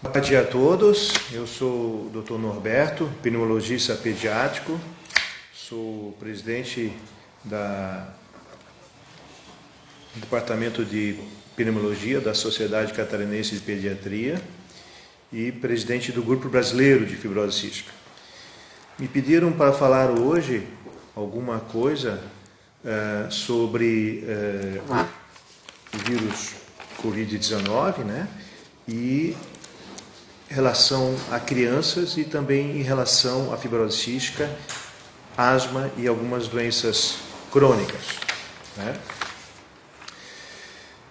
Bom dia a todos, eu sou o Dr. Norberto, pneumologista pediátrico, sou presidente do Departamento de Pneumologia da Sociedade Catarinense de Pediatria e presidente do Grupo Brasileiro de Fibrose Cística. Me pediram para falar hoje alguma coisa sobre o vírus Covid-19, né? E em relação a crianças e também em relação à fibrose cística, asma e algumas doenças crônicas, né?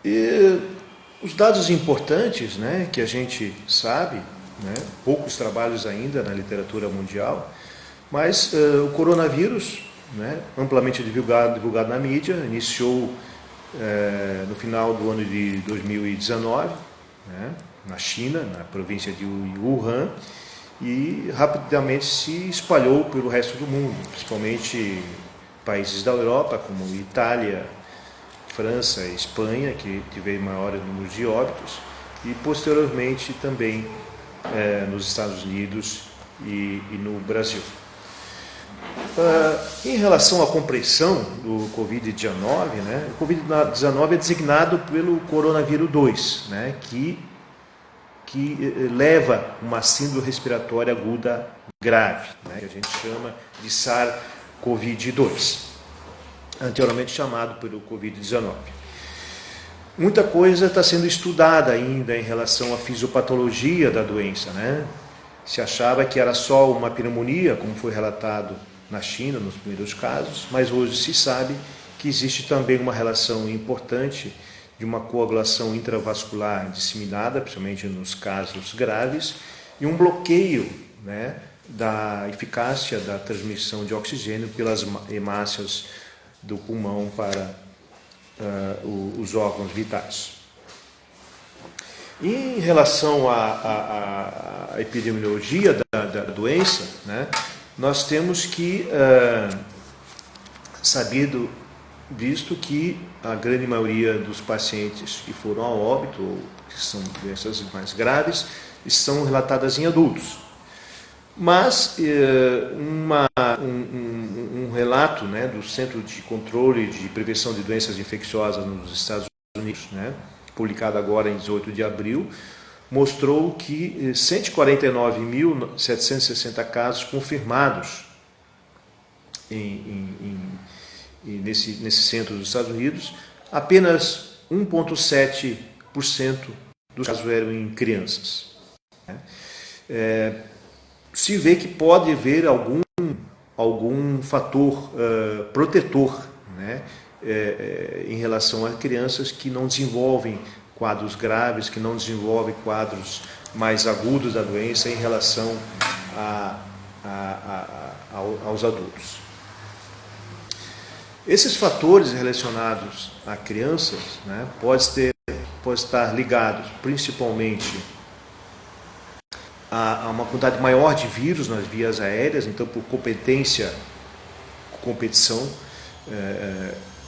E os dados importantes, né, que a gente sabe, né, poucos trabalhos ainda na literatura mundial, mas o coronavírus, né, amplamente divulgado na mídia, iniciou no final do ano de 2019, né, na China, na província de Wuhan, e rapidamente se espalhou pelo resto do mundo, principalmente países da Europa, como Itália, França e Espanha, que tiveram maior número de óbitos, e posteriormente também nos Estados Unidos e no Brasil. Em relação à compreensão do Covid-19, né, o Covid-19 é designado pelo coronavírus 2, né, que leva uma síndrome respiratória aguda grave, né, que a gente chama de SARS-CoV-2, anteriormente chamado pelo Covid-19. Muita coisa está sendo estudada ainda em relação à fisiopatologia da doença, né? Se achava que era só uma pneumonia, como foi relatado na China nos primeiros casos, mas hoje se sabe que existe também uma relação importante de uma coagulação intravascular disseminada, principalmente nos casos graves, e um bloqueio, né, da eficácia da transmissão de oxigênio pelas hemácias do pulmão para os órgãos vitais. Em relação à epidemiologia da doença, né, nós temos que visto que a grande maioria dos pacientes que foram a óbito, ou que são doenças mais graves, são relatadas em adultos. Mas um relato, né, do Centro de Controle de Prevenção de Doenças Infecciosas nos Estados Unidos, né, publicado agora em 18 de abril, mostrou que 149.760 casos confirmados nesse centro dos Estados Unidos, apenas 1,7% dos casos eram em crianças. Se vê que pode haver algum fator protetor, né, em relação a crianças que não desenvolvem quadros graves, que não desenvolvem quadros mais agudos da doença em relação aos adultos. Esses fatores relacionados a crianças, né, pode estar ligados principalmente a uma quantidade maior de vírus nas vias aéreas, então por competição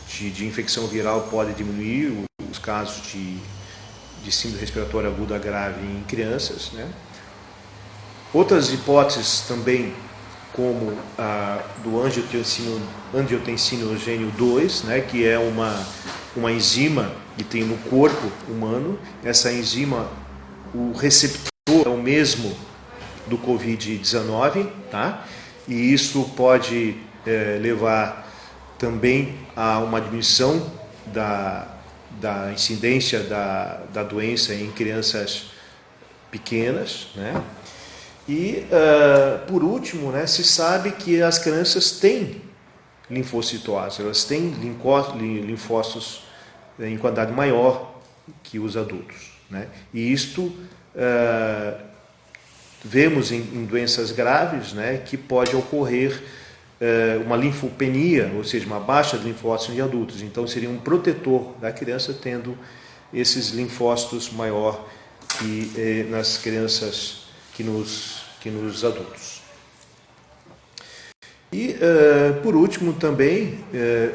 de infecção viral pode diminuir os casos de síndrome respiratória aguda grave em crianças, né? Outras hipóteses também, como a do angiotensinogênio 2, né, que é uma enzima que tem no corpo humano. Essa enzima, o receptor é o mesmo do Covid-19, tá? E isso pode levar também a uma diminuição da incidência da doença em crianças pequenas, né? E, por último, né, se sabe que as crianças têm linfocitose, elas têm linfócitos em quantidade maior que os adultos, né? E isto vemos em doenças graves, né, que pode ocorrer uma linfopenia, ou seja, uma baixa de linfócitos em adultos. Então seria um protetor da criança tendo esses linfócitos maior que nas crianças que nos adultos. E, por último, também,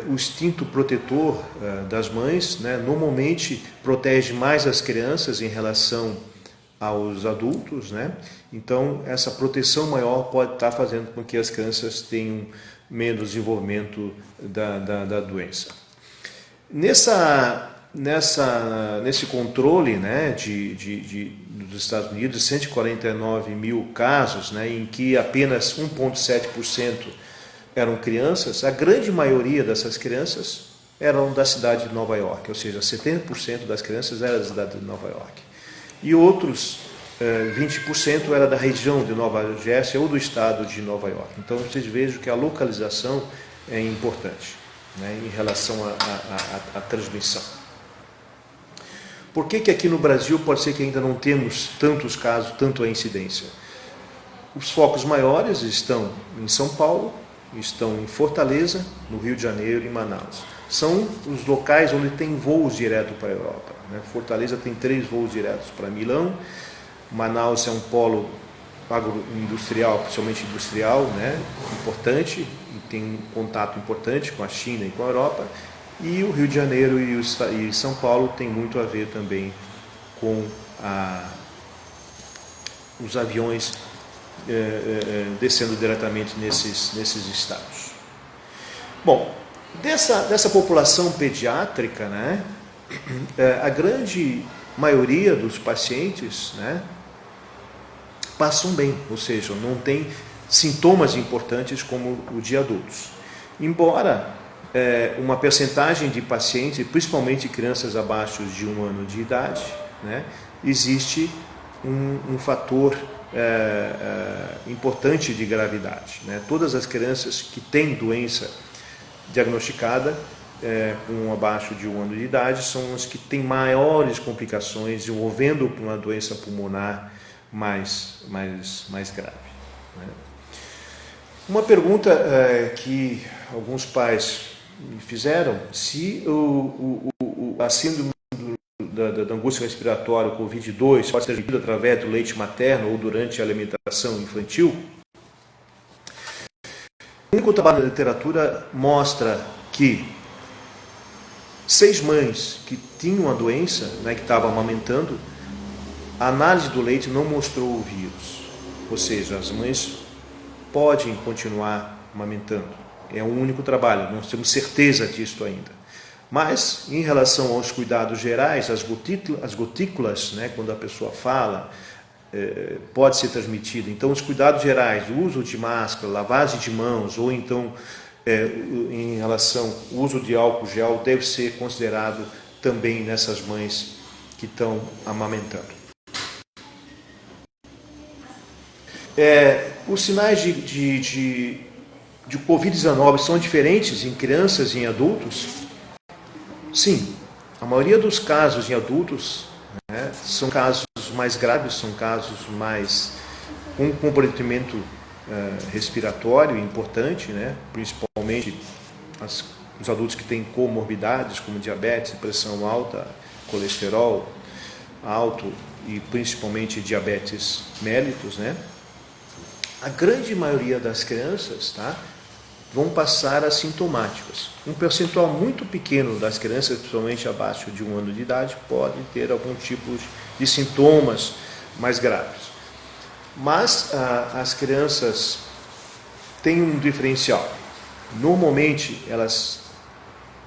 o instinto protetor das mães, né, normalmente protege mais as crianças em relação aos adultos, né? Então, essa proteção maior pode estar fazendo com que as crianças tenham menos desenvolvimento da doença. Nesse controle, né, dos Estados Unidos, 149 mil casos, né, em que apenas 1,7% eram crianças, a grande maioria dessas crianças eram da cidade de Nova York, ou seja, 70% das crianças eram da cidade de Nova York. E outros 20% era da região de Nova Jersey ou do estado de Nova York. Então vocês vejam que a localização é importante, né, em relação à transmissão. Por que aqui no Brasil pode ser que ainda não temos tantos casos, tanto a incidência? Os focos maiores estão em São Paulo, estão em Fortaleza, no Rio de Janeiro e em Manaus. São os locais onde tem voos direto para a Europa, né? Fortaleza tem 3 voos diretos para Milão, Manaus é um polo agroindustrial, principalmente industrial, né? Importante, e tem um contato importante com a China e com a Europa, e o Rio de Janeiro e São Paulo tem muito a ver também com os aviões descendo diretamente nesses estados. Bom, dessa população pediátrica, né, a grande maioria dos pacientes, né, passam bem, ou seja, não tem sintomas importantes como o de adultos. Embora uma percentagem de pacientes, principalmente crianças abaixo de 1 ano de idade, né, existe um fator importante de gravidade, né? Todas as crianças que têm doença diagnosticada com abaixo de 1 ano de idade são as que têm maiores complicações, envolvendo uma doença pulmonar mais grave, né? Uma pergunta que alguns pais me fizeram: se a síndrome da angústia respiratória, o Covid-2, pode ser transmitida através do leite materno ou durante a alimentação infantil? O único trabalho da literatura mostra que 6 mães que tinham a doença, né, que estavam amamentando, a análise do leite não mostrou o vírus. Ou seja, as mães podem continuar amamentando. É um único trabalho, não temos certeza disso ainda. Mas, em relação aos cuidados gerais, as gotículas, né, quando a pessoa fala, pode ser transmitida. Então, os cuidados gerais, o uso de máscara, lavagem de mãos, ou então, em relação ao uso de álcool gel, deve ser considerado também nessas mães que estão amamentando. Os sinais de Covid-19 são diferentes em crianças e em adultos? Sim, a maioria dos casos em adultos, né, são casos mais graves, são casos mais com um comprometimento respiratório importante, né, principalmente os adultos que têm comorbidades como diabetes, pressão alta, colesterol alto e principalmente diabetes mellitus, né. A grande maioria das crianças, tá, vão passar assintomáticas. Um percentual muito pequeno das crianças, principalmente abaixo de 1 ano de idade, podem ter algum tipo de sintomas mais graves. Mas as crianças têm um diferencial. Normalmente,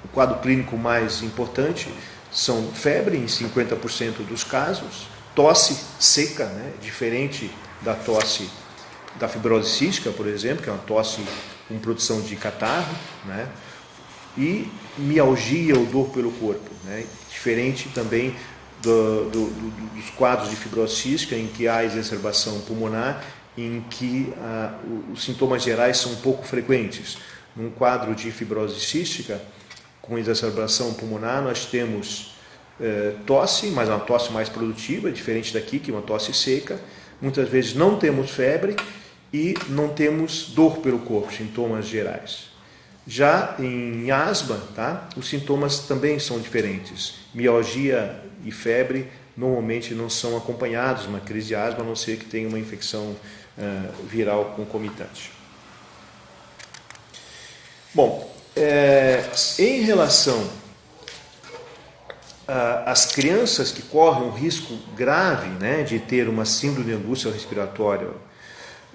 o quadro clínico mais importante são febre, em 50% dos casos, tosse seca, né, diferente da tosse da fibrose cística, por exemplo, que é uma tosse com produção de catarro, né? E mialgia ou dor pelo corpo, né? Diferente também dos quadros de fibrose cística, em que há exacerbação pulmonar, em que os sintomas gerais são pouco frequentes. Num quadro de fibrose cística, com exacerbação pulmonar, nós temos tosse, mas uma tosse mais produtiva, diferente daqui, que é uma tosse seca. Muitas vezes não temos febre e não temos dor pelo corpo, sintomas gerais. Já em asma, tá, os sintomas também são diferentes. Mialgia e febre normalmente não são acompanhados de uma crise de asma, a não ser que tenha uma infecção viral concomitante. Bom, em relação as crianças que correm um risco grave, né, de ter uma síndrome de angústia respiratória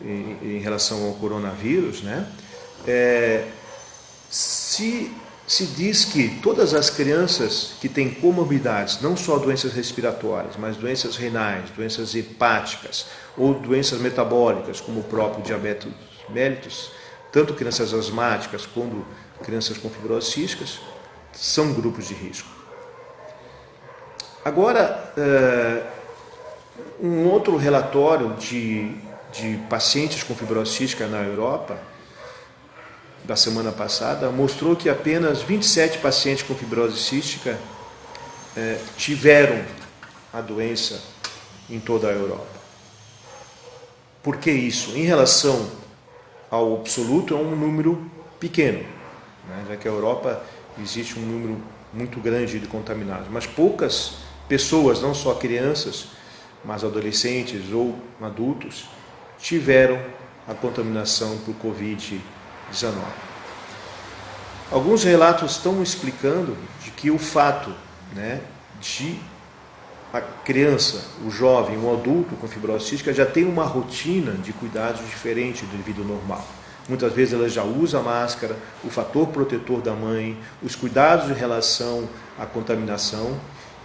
em relação ao coronavírus, né, se diz que todas as crianças que têm comorbidades, não só doenças respiratórias, mas doenças renais, doenças hepáticas ou doenças metabólicas, como o próprio diabetes mellitus, tanto crianças asmáticas como crianças com fibrose císticas, são grupos de risco. Agora, um outro relatório de pacientes com fibrose cística na Europa, da semana passada, mostrou que apenas 27 pacientes com fibrose cística tiveram a doença em toda a Europa. Por que isso? Em relação ao absoluto, é um número pequeno, né? Já que a Europa existe um número muito grande de contaminados, mas poucas pessoas, não só crianças, mas adolescentes ou adultos, tiveram a contaminação por Covid-19. Alguns relatos estão explicando de que o fato, né, de a criança, o jovem, o adulto com fibrose cística já tem uma rotina de cuidados diferente do vida normal. Muitas vezes ela já usa máscara, o fator protetor da mãe, os cuidados em relação à contaminação,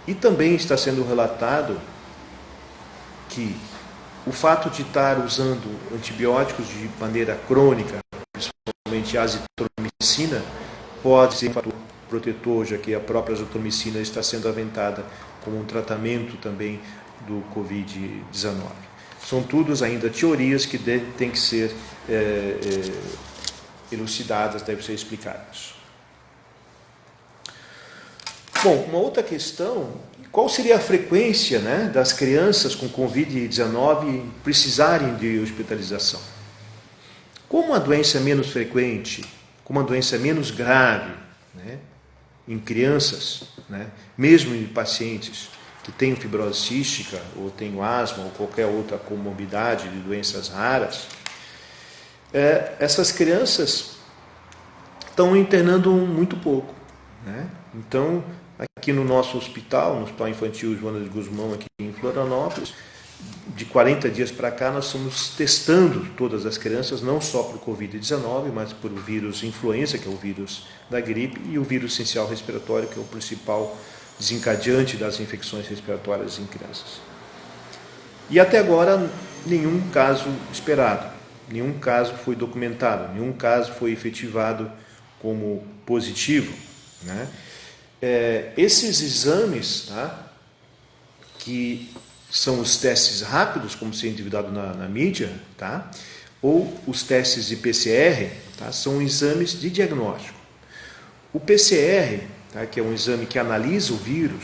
e também está sendo relatado que o fato de estar usando antibióticos de maneira crônica, principalmente a azitromicina, pode ser um fator protetor, já que a própria azitromicina está sendo aventada como um tratamento também do Covid-19. São todos ainda teorias que têm que ser elucidadas, devem ser explicadas. Bom, uma outra questão, qual seria a frequência, né, das crianças com Covid-19 precisarem de hospitalização? Como a doença é menos frequente, como a doença é menos grave, né, em crianças, né, mesmo em pacientes que têm fibrose cística, ou têm asma, ou qualquer outra comorbidade de doenças raras, essas crianças estão internando muito pouco, né? Então, aqui no nosso hospital, no Hospital Infantil Joana de Guzmão, aqui em Florianópolis, de 40 dias para cá, nós estamos testando todas as crianças, não só por Covid-19, mas por o vírus influenza, que é o vírus da gripe, e o vírus essencial respiratório, que é o principal desencadeante das infecções respiratórias em crianças. E até agora, nenhum caso esperado, nenhum caso foi documentado, nenhum caso foi efetivado como positivo, né? Esses exames, tá, que são os testes rápidos, como sendo divulgado na mídia, tá, ou os testes de PCR, tá, são exames de diagnóstico. O PCR, tá, que é um exame que analisa o vírus,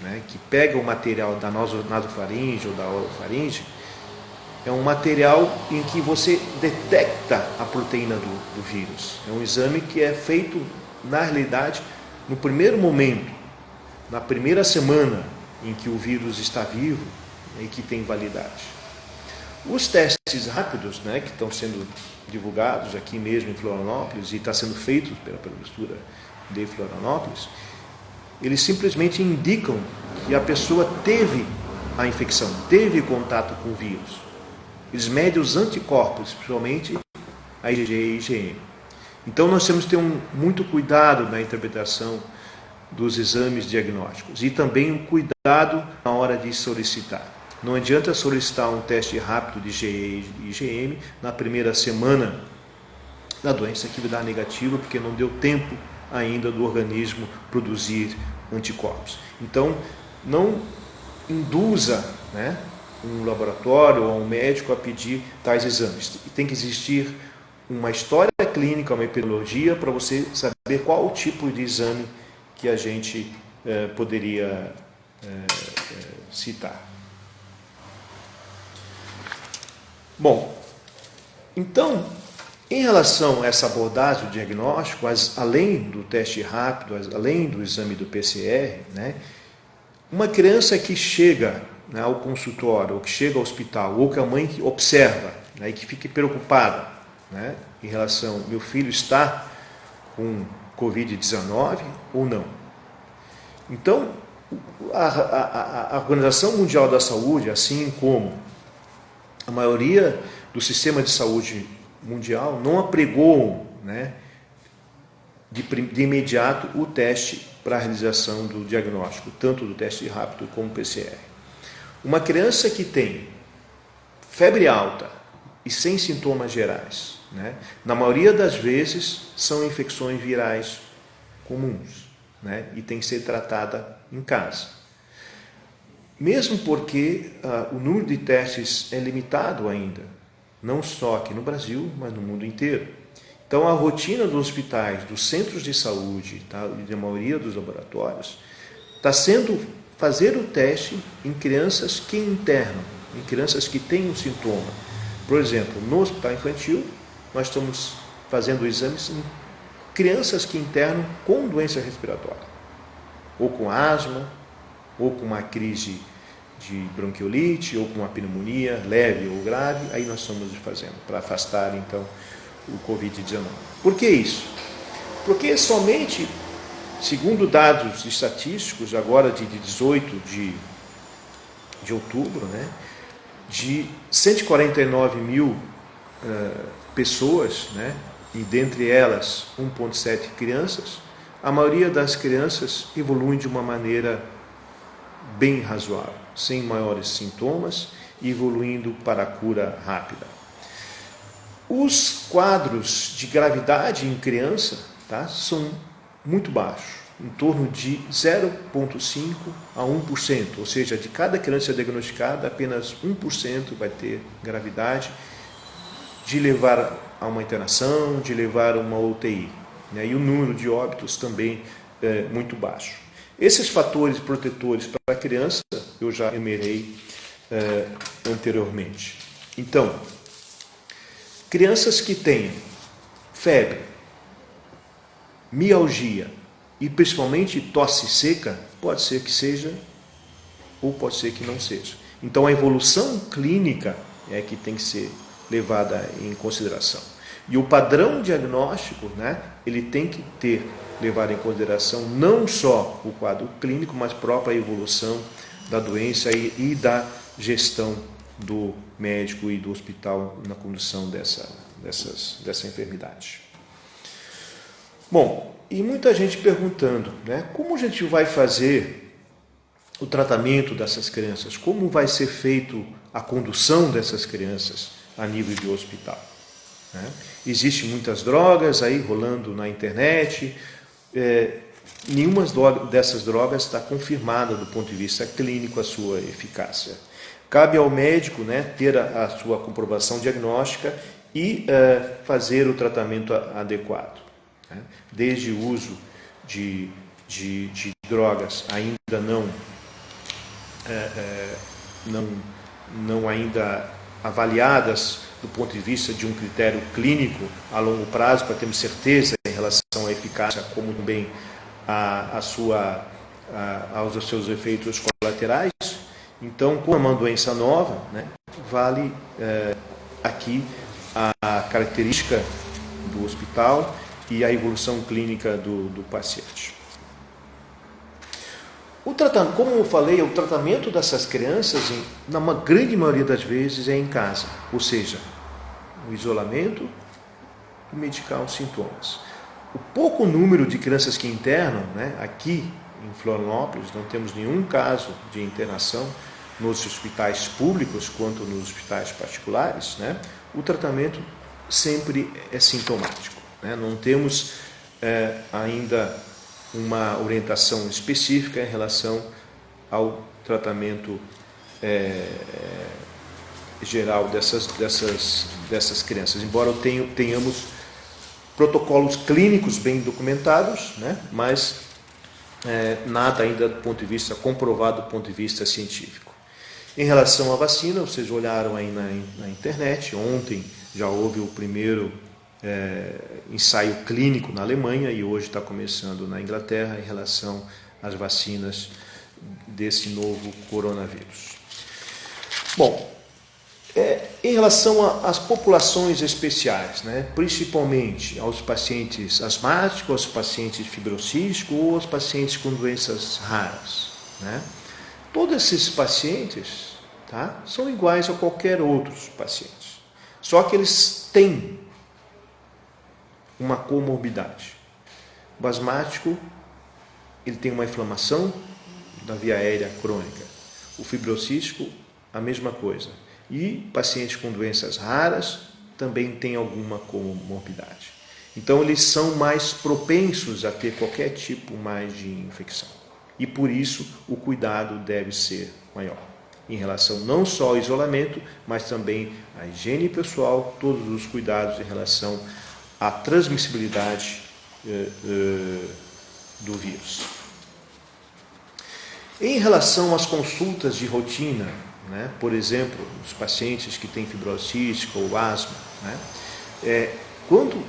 né, que pega o material da nasofaringe ou da orofaringe, é um material em que você detecta a proteína do vírus. É um exame que é feito, na realidade, no primeiro momento, na primeira semana em que o vírus está vivo e que tem validade. Os testes rápidos, né, que estão sendo divulgados aqui mesmo em Florianópolis e está sendo feito pela prefeitura de Florianópolis, eles simplesmente indicam que a pessoa teve a infecção, teve contato com o vírus. Eles medem os anticorpos, principalmente a IgG e IgM. Então nós temos que ter muito cuidado na interpretação dos exames diagnósticos e também um cuidado na hora de solicitar. Não adianta solicitar um teste rápido de IgE e IgM na primeira semana da doença que vai dar negativo, porque não deu tempo ainda do organismo produzir anticorpos. Então, não induza, né, um laboratório ou um médico a pedir tais exames. Tem que existir uma história clínica, uma epidemiologia, para você saber qual o tipo de exame que a gente poderia citar. Bom, então, em relação a essa abordagem do diagnóstico, além do teste rápido, além do exame do PCR, né, uma criança que chega, né, ao consultório, ou que chega ao hospital, ou que a mãe observa, né, e que fique preocupada, né, em relação, meu filho está com Covid-19 ou não. Então, A Organização Mundial da Saúde, assim como a maioria do sistema de saúde mundial, não apregou, né, de imediato o teste para a realização do diagnóstico, tanto do teste rápido como PCR. Uma criança que tem febre alta e sem sintomas gerais, né, na maioria das vezes são infecções virais comuns, né, e tem que ser tratada em casa. Mesmo porque o número de testes é limitado ainda, não só aqui no Brasil, mas no mundo inteiro. Então, a rotina dos hospitais, dos centros de saúde, tá, e da maioria dos laboratórios, está sendo fazer o teste em crianças que internam, em crianças que têm um sintoma. Por exemplo, no hospital infantil, nós estamos fazendo exames em crianças que internam com doença respiratória, ou com asma, ou com uma crise de bronquiolite, ou com uma pneumonia leve ou grave. Aí nós estamos fazendo, para afastar, então, o Covid-19. Por que isso? Porque somente, segundo dados estatísticos, agora de 18 de outubro, né, de 149 mil pessoas, né, e dentre elas 1,7 crianças, a maioria das crianças evoluem de uma maneira bem razoável, sem maiores sintomas, evoluindo para a cura rápida. Os quadros de gravidade em criança, tá, são muito baixos, em torno de 0,5% a 1%, ou seja, de cada criança diagnosticada, apenas 1% vai ter gravidade, de levar a uma internação, de levar a uma UTI. Né? E o número de óbitos também é muito baixo. Esses fatores protetores para a criança eu já enumerei anteriormente. Então, crianças que têm febre, mialgia e principalmente tosse seca, pode ser que seja ou pode ser que não seja. Então, a evolução clínica é que tem que ser levada em consideração. E o padrão diagnóstico, né, ele tem que levar em consideração não só o quadro clínico, mas a própria evolução da doença e da gestão do médico e do hospital na condução dessa enfermidade. Bom, e muita gente perguntando, né, como a gente vai fazer o tratamento dessas crianças? Como vai ser feito a condução dessas crianças a nível de hospital? Né? Existem muitas drogas aí rolando na internet, nenhuma dessas drogas está confirmada do ponto de vista clínico a sua eficácia. Cabe ao médico, né, ter a sua comprovação diagnóstica e fazer o tratamento adequado. Né? Desde o uso de drogas ainda não ainda avaliadas do ponto de vista de um critério clínico a longo prazo, para termos certeza em relação à eficácia, como também aos seus efeitos colaterais. Então, como é uma doença nova, né, vale aqui a característica do hospital e a evolução clínica do paciente. Como eu falei, o tratamento dessas crianças, na grande maioria das vezes, é em casa, ou seja, o isolamento e medicar os sintomas. O pouco número de crianças que internam, né, aqui em Florianópolis, não temos nenhum caso de internação nos hospitais públicos quanto nos hospitais particulares, né, o tratamento sempre é sintomático. Né, não temos ainda uma orientação específica em relação ao tratamento geral dessas crianças. Embora tenhamos protocolos clínicos bem documentados, né, mas nada ainda do ponto de vista comprovado, do ponto de vista científico. Em relação à vacina, vocês olharam aí na internet, ontem já houve o primeiro ensaio clínico na Alemanha e hoje está começando na Inglaterra em relação às vacinas desse novo coronavírus. Bom, em relação às populações especiais, né, principalmente aos pacientes asmáticos, aos pacientes fibrocísticos ou aos pacientes com doenças raras, né? Todos esses pacientes, tá, são iguais a qualquer outros pacientes. Só que eles têm uma comorbidade. O asmático, ele tem uma inflamação da via aérea crônica. O fibrocístico, a mesma coisa. E pacientes com doenças raras também têm alguma comorbidade. Então, eles são mais propensos a ter qualquer tipo mais de infecção. E por isso, o cuidado deve ser maior. Em relação não só ao isolamento, mas também à higiene pessoal, todos os cuidados em relação à transmissibilidade do vírus. Em relação às consultas de rotina, né, por exemplo, os pacientes que têm fibrose cística ou asma, né, quando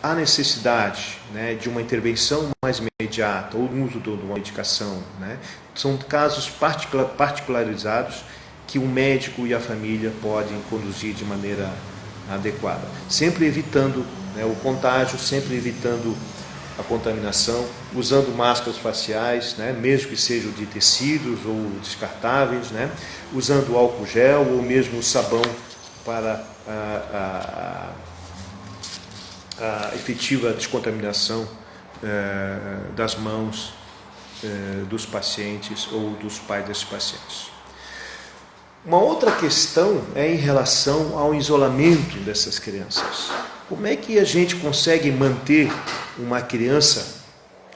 há necessidade, né, de uma intervenção mais imediata ou no uso de uma medicação, né, são casos particularizados que o médico e a família podem conduzir de maneira adequada, sempre evitando, né, o contágio, sempre evitando a contaminação, usando máscaras faciais, né, mesmo que sejam de tecidos ou descartáveis, né, usando álcool gel ou mesmo sabão para a efetiva descontaminação das mãos dos pacientes ou dos pais desses pacientes. Uma outra questão é em relação ao isolamento dessas crianças. Como é que a gente consegue manter uma criança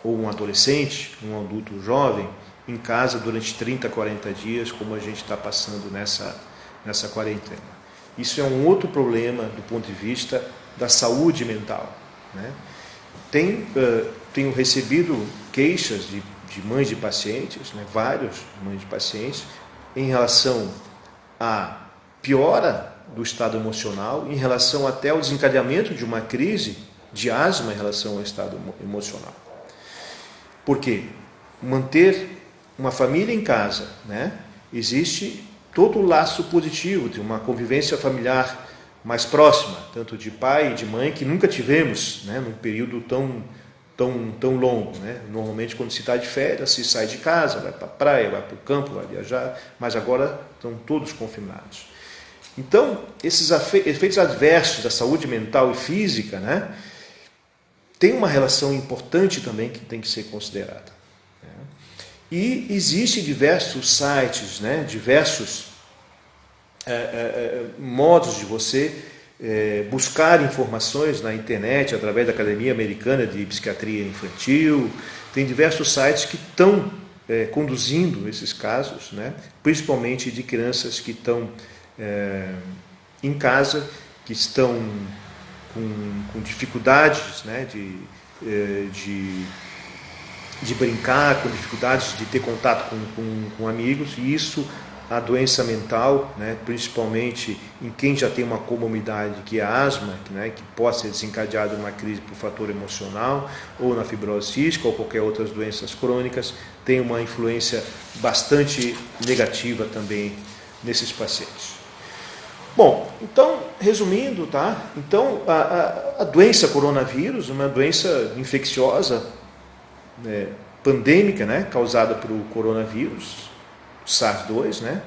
ou um adolescente, um adulto jovem, em casa durante 30, 40 dias, como a gente está passando nessa quarentena? Isso é um outro problema do ponto de vista da saúde mental, né? Tenho recebido queixas de mães de pacientes, né, várias mães de pacientes, em relação à piora do estado emocional, em relação até ao desencadeamento de uma crise de asma em relação ao estado emocional. Por quê? Manter uma família em casa, né, existe todo o laço positivo de uma convivência familiar mais próxima, tanto de pai e de mãe, que nunca tivemos, né, num período tão longo, né? Normalmente, quando se está de férias, se sai de casa, vai para a praia, vai para o campo, vai viajar, mas agora estão todos confinados. Então, esses efeitos adversos da saúde mental e física, né, tem uma relação importante também que tem que ser considerada, né? E existem diversos sites, né, diversos modos de você buscar informações na internet através da Academia Americana de Psiquiatria Infantil. Tem diversos sites que estão conduzindo esses casos, né, principalmente de crianças que estão em casa, que estão com dificuldades, né, de brincar, com dificuldades de ter contato com amigos, e isso, a doença mental, né, principalmente em quem já tem uma comorbidade que é a asma, né, que pode ser desencadeada uma crise por fator emocional, ou na fibrose cística, ou qualquer outras doenças crônicas, tem uma influência bastante negativa também nesses pacientes. Bom, então, resumindo, tá? Então, a doença coronavírus é uma doença infecciosa, pandêmica, né, causada pelo coronavírus, SARS-2, né,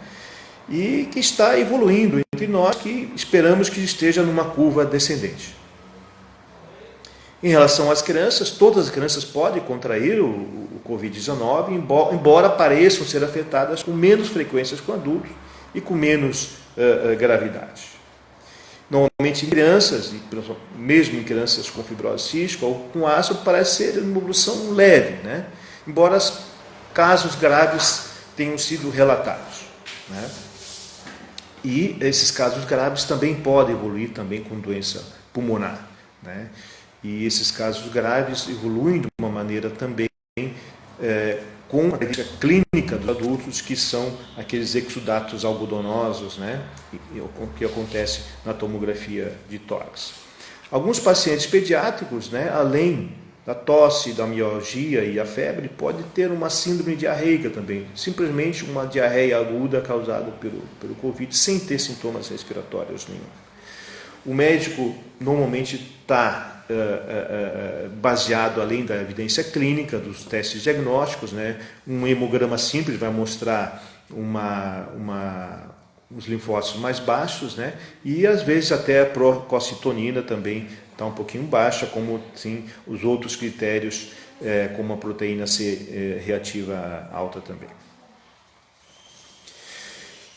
e que está evoluindo entre nós, que esperamos que esteja numa curva descendente. Em relação às crianças, todas as crianças podem contrair o Covid-19, embora pareçam ser afetadas com menos frequências que adultos e com menos gravidade. Normalmente em crianças, mesmo em crianças com fibrose cística ou com asma, parece ser uma evolução leve, né, embora casos graves tenham sido relatados, né? E esses casos graves também podem evoluir também com doença pulmonar, né? E esses casos graves evoluem de uma maneira também com a característica clínica dos adultos, que são aqueles exudatos algodonosos, né, o que acontece na tomografia de tórax. Alguns pacientes pediátricos, né, além da tosse, da mialgia e a febre, pode ter uma síndrome diarreica também, simplesmente uma diarreia aguda causada pelo Covid, sem ter sintomas respiratórios nenhum. o médico normalmente está baseado, além da evidência clínica, dos testes diagnósticos, né? Um hemograma simples vai mostrar os linfócitos mais baixos, né? E às vezes até a procalcitonina também está um pouquinho baixa, como sim, os outros critérios, como a proteína C reativa alta também.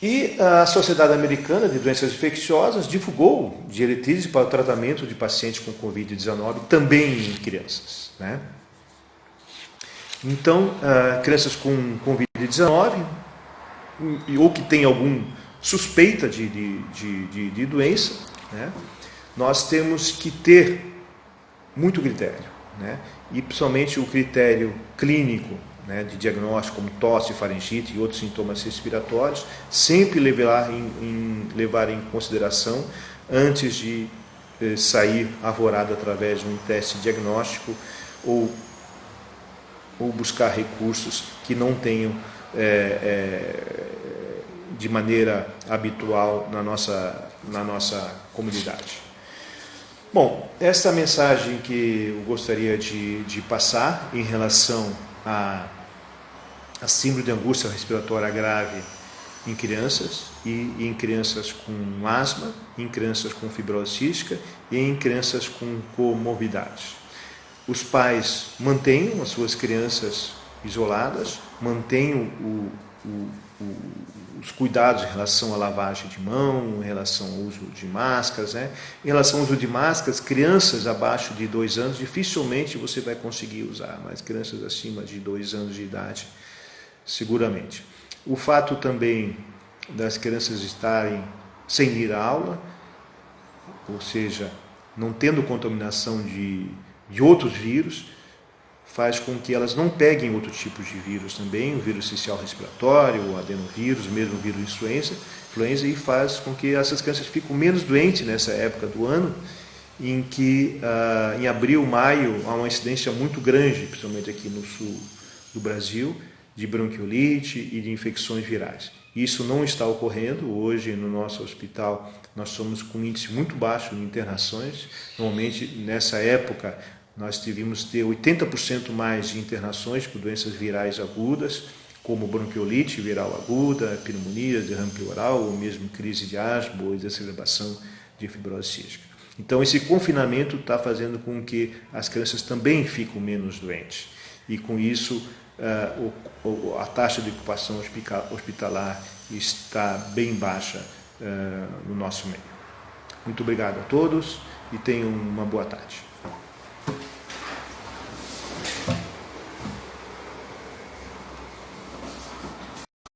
E a Sociedade Americana de Doenças Infecciosas divulgou diretrizes para o tratamento de pacientes com Covid-19 também em crianças, né? Então, crianças com Covid-19 ou que tem alguma suspeita de doença, né? Nós temos que ter muito critério, né? E principalmente o critério clínico, né, de diagnóstico, como tosse, faringite e outros sintomas respiratórios, sempre levar em consideração antes de sair arvorado através de um teste diagnóstico ou buscar recursos que não tenham de maneira habitual na nossa comunidade. Bom, essa mensagem que eu gostaria de passar em relação a síndrome de angústia respiratória grave em crianças e em crianças com asma, em crianças com fibrose cística e em crianças com comorbidades. Os pais mantenham as suas crianças isoladas, mantenham os cuidados em relação à lavagem de mão, em relação ao uso de máscaras, né? Em relação ao uso de máscaras, crianças abaixo de 2 anos dificilmente você vai conseguir usar, mas crianças acima de 2 anos de idade, seguramente. O fato também das crianças estarem sem ir à aula, ou seja, não tendo contaminação de outros vírus, faz com que elas não peguem outro tipo de vírus também, o vírus essencial respiratório, o adenovírus, o mesmo vírus influenza, e faz com que essas crianças fiquem menos doentes nessa época do ano, em que em abril, maio, há uma incidência muito grande, principalmente aqui no sul do Brasil, de bronquiolite e de infecções virais. Isso não está ocorrendo. Hoje no nosso hospital nós estamos com um índice muito baixo de internações. Normalmente nessa época nós tivemos ter 80% mais de internações por doenças virais agudas, como bronquiolite viral aguda, pneumonia, derrame pleural, ou mesmo crise de asma ou exacerbação de fibrose cística. Então esse confinamento está fazendo com que as crianças também fiquem menos doentes. E com isso a taxa de ocupação hospitalar está bem baixa no nosso meio. Muito obrigado a todos e tenham uma boa tarde.